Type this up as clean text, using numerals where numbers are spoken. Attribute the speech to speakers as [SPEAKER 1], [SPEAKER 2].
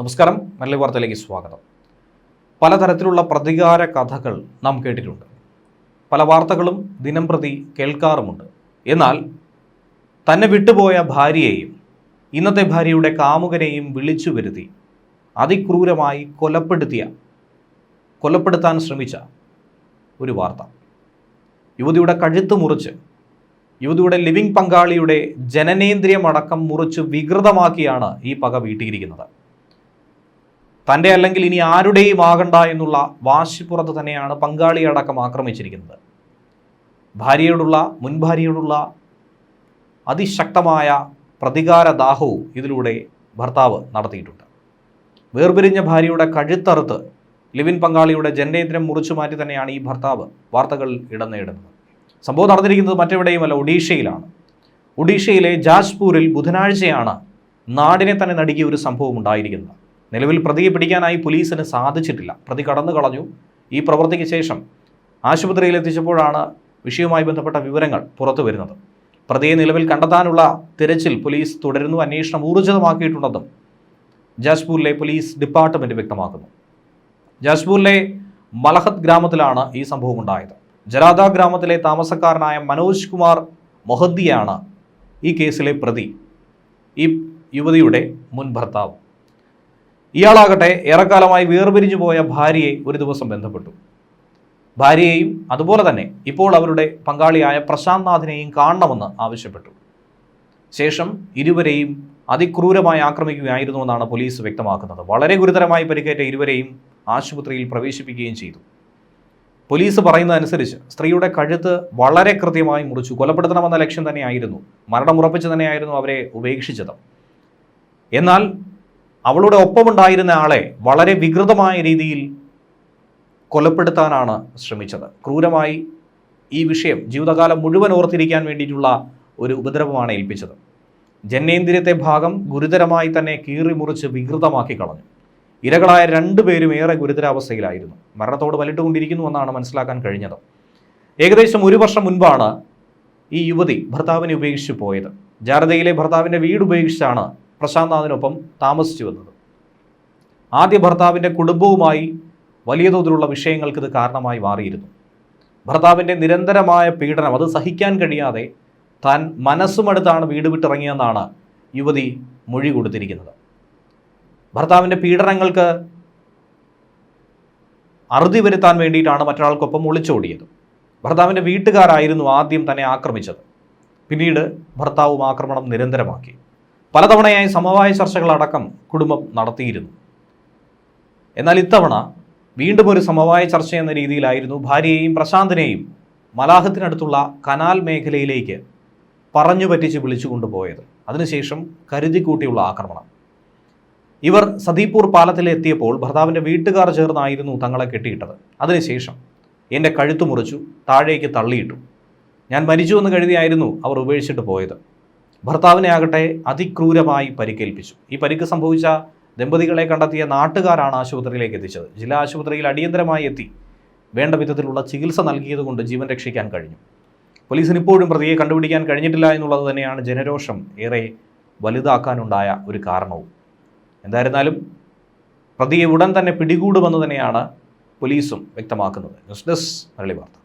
[SPEAKER 1] നമസ്കാരം, മലയാളി വാർത്തയിലേക്ക് സ്വാഗതം. പലതരത്തിലുള്ള പ്രതികാര കഥകൾ നാം കേട്ടിട്ടുണ്ട്. പല വാർത്തകളും ദിനംപ്രതി കേൾക്കാറുമുണ്ട്. എന്നാൽ തന്നെ വിട്ടുപോയ ഭാര്യയെയും ഇന്നത്തെ ഭാര്യയുടെ കാമുകനെയും വിളിച്ചു വരുത്തി അതിക്രൂരമായി കൊലപ്പെടുത്താൻ ശ്രമിച്ച ഒരു വാർത്ത. യുവതിയുടെ കഴുത്ത് മുറിച്ച് യുവതിയുടെ ലിവിംഗ് പങ്കാളിയുടെ ജനനേന്ദ്രിയമടക്കം മുറിച്ച് വികൃതമാക്കിയാണ് ഈ പക വീട്ടിയിരിക്കുന്നത്. തൻ്റെ അല്ലെങ്കിൽ ഇനി ആരുടെയും ആകണ്ട എന്നുള്ള വാശിപ്പുറത്ത് തന്നെയാണ് പങ്കാളിയടക്കം ആക്രമിച്ചിരിക്കുന്നത്. മുൻ ഭാര്യയോടുള്ള അതിശക്തമായ പ്രതികാരദാഹവും ഇതിലൂടെ ഭർത്താവ് നടത്തിയിട്ടുണ്ട്. വേർപിരിഞ്ഞ ഭാര്യയുടെ കഴുത്തറുത്ത് ലിവിൻ പങ്കാളിയുടെ ജനനേന്ദ്രിയം മുറിച്ചു മാറ്റി തന്നെയാണ് ഈ ഭർത്താവ് വാർത്തകൾ ഇടം നേടുന്നത്. സംഭവം നടന്നിരിക്കുന്നത് മറ്റെവിടെയുമല്ല, ഒഡീഷയിലാണ്. ഒഡീഷയിലെ ജാജ്പൂരിൽ ബുധനാഴ്ചയാണ് നാടിനെ തന്നെ നടുക്കിയ ഒരു സംഭവം ഉണ്ടായിരിക്കുന്നത്. നിലവിൽ പ്രതിയെ പിടിക്കാനായി പോലീസിന് സാധിച്ചിട്ടില്ല. പ്രതി കടന്നു കളഞ്ഞു. ഈ പ്രവൃത്തിക്ക് ശേഷം ആശുപത്രിയിൽ എത്തിച്ചപ്പോഴാണ് വിഷയവുമായി ബന്ധപ്പെട്ട വിവരങ്ങൾ പുറത്തു വരുന്നത്. പ്രതിയെ നിലവിൽ കണ്ടെത്താനുള്ള തിരച്ചിൽ പോലീസ് തുടരുന്നു. അന്വേഷണം ഊർജിതമാക്കിയിട്ടുണ്ടെന്നും ജാജ്പൂരിലെ പോലീസ് ഡിപ്പാർട്ട്മെൻറ്റ് വ്യക്തമാക്കുന്നു. ജാജ്പൂരിലെ മലഹത്ത് ഗ്രാമത്തിലാണ് ഈ സംഭവം ഉണ്ടായത്. ജരാദ ഗ്രാമത്തിലെ താമസക്കാരനായ മനോജ് കുമാർ മൊഹദ്ദിയാണ് ഈ കേസിലെ പ്രതി, ഈ യുവതിയുടെ മുൻ ഭർത്താവ്. ഇയാളാകട്ടെ ഏറെക്കാലമായി വേർപിരിഞ്ഞു പോയ ഭാര്യയെ ഒരു ദിവസം ബന്ധപ്പെട്ടു. ഭാര്യയെയും അതുപോലെ തന്നെ ഇപ്പോൾ അവരുടെ പങ്കാളിയായ പ്രശാന്ത് നാഥിനെയും കാണണമെന്ന് ആവശ്യപ്പെട്ടു. ശേഷം ഇരുവരെയും അതിക്രൂരമായി ആക്രമിക്കുകയായിരുന്നുവെന്നാണ് പോലീസ് വ്യക്തമാക്കുന്നത്. വളരെ ഗുരുതരമായി പരിക്കേറ്റ ഇരുവരെയും ആശുപത്രിയിൽ പ്രവേശിപ്പിക്കുകയും ചെയ്തു. പോലീസ് പറയുന്നതനുസരിച്ച് സ്ത്രീയുടെ കഴുത്ത് വളരെ കൃത്യമായി മുറിച്ചു. കൊലപ്പെടുത്തണമെന്ന ലക്ഷ്യം തന്നെയായിരുന്നു, മരണമുറപ്പിച്ച് തന്നെയായിരുന്നു അവരെ ഉപേക്ഷിച്ചത്. എന്നാൽ അവളുടെ ഒപ്പമുണ്ടായിരുന്ന ആളെ വളരെ വികൃതമായ രീതിയിൽ കൊലപ്പെടുത്താനാണ് ശ്രമിച്ചത്. ക്രൂരമായി ഈ വിഷയം ജീവിതകാലം മുഴുവൻ ഓർത്തിരിക്കാൻ വേണ്ടിയിട്ടുള്ള ഒരു ഉപദ്രവമാണ് ഏൽപ്പിച്ചത്. ജനനേന്ദ്രിയത്തെ ഭാഗം ഗുരുതരമായി തന്നെ കീറി മുറിച്ച് വികൃതമാക്കി കളഞ്ഞു. ഇരകളായ രണ്ടുപേരും ഏറെ ഗുരുതരാവസ്ഥയിലായിരുന്നു. മരണത്തോട് വലിട്ടുകൊണ്ടിരിക്കുന്നുവെന്നാണ് മനസ്സിലാക്കാൻ കഴിഞ്ഞത്. ഏകദേശം 1 വർഷം മുൻപാണ് ഈ യുവതി ഭർത്താവിനെ ഉപേക്ഷിച്ചു പോയത്. ജാരദയിലെ ഭർത്താവിൻ്റെ വീട് ഉപേക്ഷിച്ചാണ് പ്രശാന്ത് നാഥിനൊപ്പം താമസിച്ചു വന്നത്. ആദ്യ ഭർത്താവിൻ്റെ കുടുംബവുമായി വലിയ തോതിലുള്ള വിഷയങ്ങൾക്ക് ഇത് കാരണമായി മാറിയിരുന്നു. ഭർത്താവിൻ്റെ നിരന്തരമായ പീഡനം അത് സഹിക്കാൻ കഴിയാതെ താൻ മനസ്സുമടുത്താണ് വീട് വിട്ടിറങ്ങിയെന്നാണ് യുവതി മൊഴി കൊടുത്തിരിക്കുന്നത്. ഭർത്താവിൻ്റെ പീഡനങ്ങൾക്ക് അറുതി വരുത്താൻ വേണ്ടിയിട്ടാണ് മറ്റൊരാൾക്കൊപ്പം ഒളിച്ചോടിയത്. ഭർത്താവിൻ്റെ വീട്ടുകാരായിരുന്നു ആദ്യം തന്നെ ആക്രമിച്ചത്. പിന്നീട് ഭർത്താവും ആക്രമണം നിരന്തരമാക്കി. പലതവണയായി സമവായ ചർച്ചകളടക്കം കുടുംബം നടത്തിയിരുന്നു. എന്നാൽ ഇത്തവണ വീണ്ടും ഒരു സമവായ ചർച്ച എന്ന രീതിയിലായിരുന്നു ഭാര്യയെയും പ്രശാന്തിനെയും മലാഹത്തിനടുത്തുള്ള കനാൽ മേഖലയിലേക്ക് പറഞ്ഞു പറ്റിച്ച് വിളിച്ചുകൊണ്ടുപോയത്. അതിനുശേഷം കരുതിക്കൂട്ടിയുള്ള ആക്രമണം. ഇവർ സദീപൂർ പാലത്തിലെത്തിയപ്പോൾ ഭർത്താവിൻ്റെ വീട്ടുകാർ ചേർന്നായിരുന്നു തങ്ങളെ കെട്ടിയിട്ടത്. അതിനുശേഷം എൻ്റെ കഴുത്തു മുറിച്ചു, താഴേക്ക് തള്ളിയിട്ടു. ഞാൻ മരിച്ചുവെന്ന് കരുതിയായിരുന്നു അവർ ഉപേക്ഷിച്ചിട്ട് പോയത്. ഭർത്താവിനെ ആകട്ടെ അതിക്രൂരമായി പരിക്കേൽപ്പിച്ചു. ഈ പരിക്ക് സംഭവിച്ച ദമ്പതികളെ കണ്ടെത്തിയ നാട്ടുകാരാണ് ആശുപത്രിയിലേക്ക് എത്തിച്ചത്. ജില്ലാ ആശുപത്രിയിൽ അടിയന്തരമായി എത്തി വേണ്ട വിധത്തിലുള്ള ചികിത്സ നൽകിയതുകൊണ്ട് ജീവൻ രക്ഷിക്കാൻ കഴിഞ്ഞു. പോലീസിന് ഇപ്പോഴും പ്രതിയെ കണ്ടുപിടിക്കാൻ കഴിഞ്ഞിട്ടില്ല എന്നുള്ളത് തന്നെയാണ് ജനരോഷം ഏറെ വലുതാക്കാനുണ്ടായ ഒരു കാരണവും. എന്തായിരുന്നാലും പ്രതിയെ ഉടൻ തന്നെ പിടികൂടുമെന്ന് തന്നെയാണ് പോലീസും വ്യക്തമാക്കുന്നത്. ന്യൂസ് ഡെസ്ക് മലയാളി വാർത്ത.